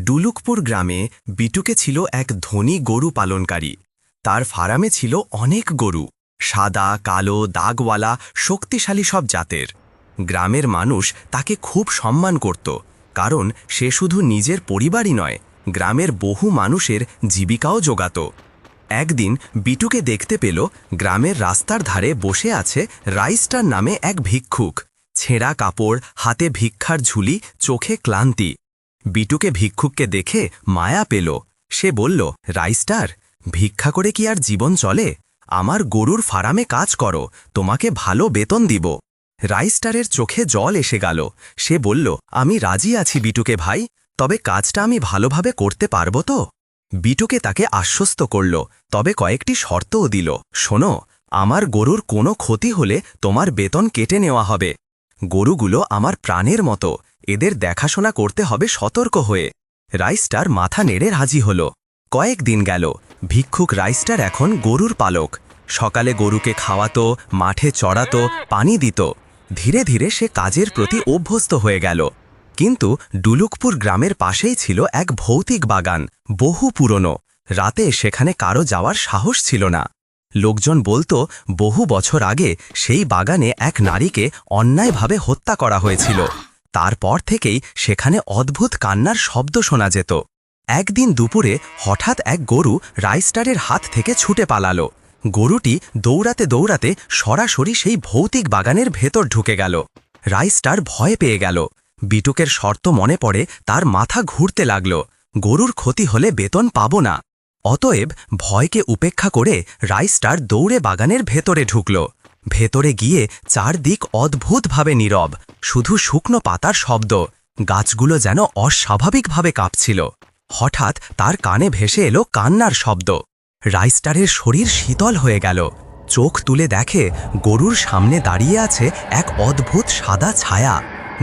ডুলুকপুর গ্রামে বিটুকে ছিল এক ধনী গরু পালনকারী। তার ফার্মে ছিল অনেক গরু, সাদা কালো দাগওয়ালা শক্তিশালী সব জাতের। গ্রামের মানুষ তাকে খুব সম্মান করত, কারণ সে শুধু নিজের পরিবারই নয়, গ্রামের বহু মানুষের জীবিকাও জোগাত। একদিন বিটুকে দেখতে পেল গ্রামের রাস্তার ধারে বসে আছে রাইস্টার নামে এক ভিক্ষুক। ছেঁড়া কাপড়, হাতে ভিক্ষার ঝুলি, চোখে ক্লান্তি। বিটুকে ভিক্ষুককে দেখে মায়া পেল। সে বলল, রাইস্টার, ভিক্ষা করে কি আর জীবন চলে? আমার গরুর ফার্মে কাজ করো, তোমাকে ভালো বেতন দিব। রাইস্টারের চোখে জল এসে গেল। সে বলল, আমি রাজি আছি বিটুকে ভাই, তবে কাজটা আমি ভালোভাবে করতে পারব তো? বিটুকে তাকে আশ্বস্ত করল, তবে কয়েকটি শর্তও দিল। শোনো, আমার গরুর কোনো ক্ষতি হলে তোমার বেতন কেটে নেওয়া হবে। গরুগুলো আমার প্রাণের মতো, এদের দেখাশোনা করতে হবে সতর্ক হয়ে। রাইস্টার মাথা নেড়ে রাজি হল। কয়েকদিন গেল, ভিক্ষুক রাইস্টার এখন গরুর পালক। সকালে গরুকে খাওয়াতো, মাঠে চড়াতো, পানি দিত। ধীরে ধীরে সে কাজের প্রতি অভ্যস্ত হয়ে গেল। কিন্তু ডুলুকপুর গ্রামের পাশেই ছিল এক ভৌতিক বাগান, বহু পুরনো। রাতে সেখানে কারো যাওয়ার সাহস ছিল না। লোকজন বলতো, বহু বছর আগে সেই বাগানে এক নারীকে অন্যায়ভাবে হত্যা করা হয়েছিল। তারপর থেকেই সেখানে অদ্ভুত কান্নার শব্দ শোনা যেত। একদিন দুপুরে হঠাৎ এক গরু রাইস্টারের হাত থেকে ছুটে পালালো। গরুটি দৌড়াতে দৌড়াতে সরাসরি সেই ভৌতিক বাগানের ভেতর ঢুকে গেল। রাইস্টার ভয় পেয়ে গেল। বিটুকের শর্ত মনে পড়ে তার মাথা ঘুরতে লাগল। গরুর ক্ষতি হলে বেতন পাব না। অতএব ভয়কে উপেক্ষা করে রাইস্টার দৌড়ে বাগানের ভেতরে ঢুকল। ভেতরে গিয়ে চারদিক অদ্ভুতভাবে নীরব, শুধু শুকনো পাতার শব্দ। গাছগুলো যেন অস্বাভাবিকভাবে কাঁপছিল। হঠাৎ তার কানে ভেসে এলো কান্নার শব্দ। রাইস্টারের শরীর শীতল হয়ে গেল। চোখ তুলে দেখে গরুর সামনে দাঁড়িয়ে আছে এক অদ্ভুত সাদা ছায়া।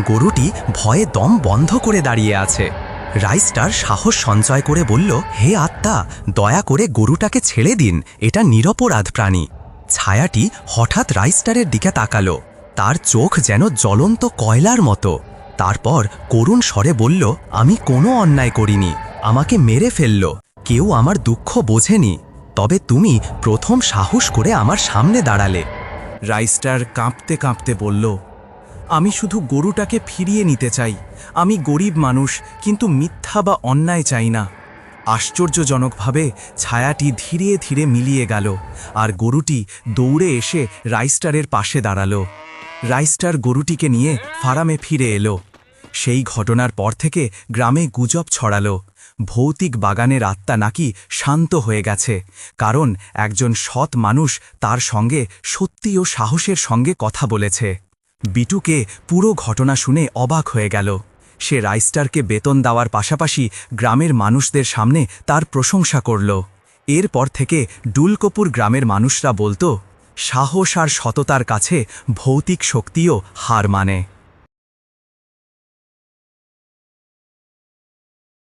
গরুটি ভয়ে দম বন্ধ করে দাঁড়িয়ে আছে। রাইস্টার সাহস সঞ্চয় করে বলল, হে আত্মা, দয়া করে গরুটাকে ছেড়ে দিন, এটা নিরপরাধ প্রাণী। ছায়াটি হঠাৎ রাইস্টারের দিকে তাকালো। তার চোখ যেন জ্বলন্ত কয়লার মতো। তারপর করুণ স্বরে বলল, আমি কোনো অন্যায় করিনি, আমাকে মেরে ফেলল, কেউ আমার দুঃখ বোঝেনি। তবে তুমি প্রথম সাহস করে আমার সামনে দাঁড়ালে। রাইস্টার কাঁপতে কাঁপতে বলল, আমি শুধু গরুটাকে ফিরিয়ে নিতে চাই। আমি গরিব মানুষ, কিন্তু মিথ্যা বা অন্যায় চাই না। আশ্চর্যজনকভাবে ছায়াটি ধীরে ধীরে মিলিয়ে গেল, আর গরুটি দৌড়ে এসে রাইস্টারের পাশে দাঁড়ালো। রাইস্টার গরুটিকে নিয়ে ফার্মে ফিরে এলো। সেই ঘটনার পর থেকে গ্রামে গুজব ছড়ালো, ভৌতিক বাগানের আত্মা নাকি শান্ত হয়ে গেছে, কারণ একজন সৎ মানুষ তার সঙ্গে সত্যি ও সাহসের সঙ্গে কথা বলেছে। বিটুকে পুরো ঘটনা শুনে অবাক হয়ে গেল। সে রাইস্টারকে বেতন দেওয়ার পাশাপাশি গ্রামের মানুষদের সামনে তার প্রশংসা করল। এরপর থেকে ডুলকপুর গ্রামের মানুষরা বলতো, সাহস আর সততার কাছে ভৌতিক শক্তিও হার মানে।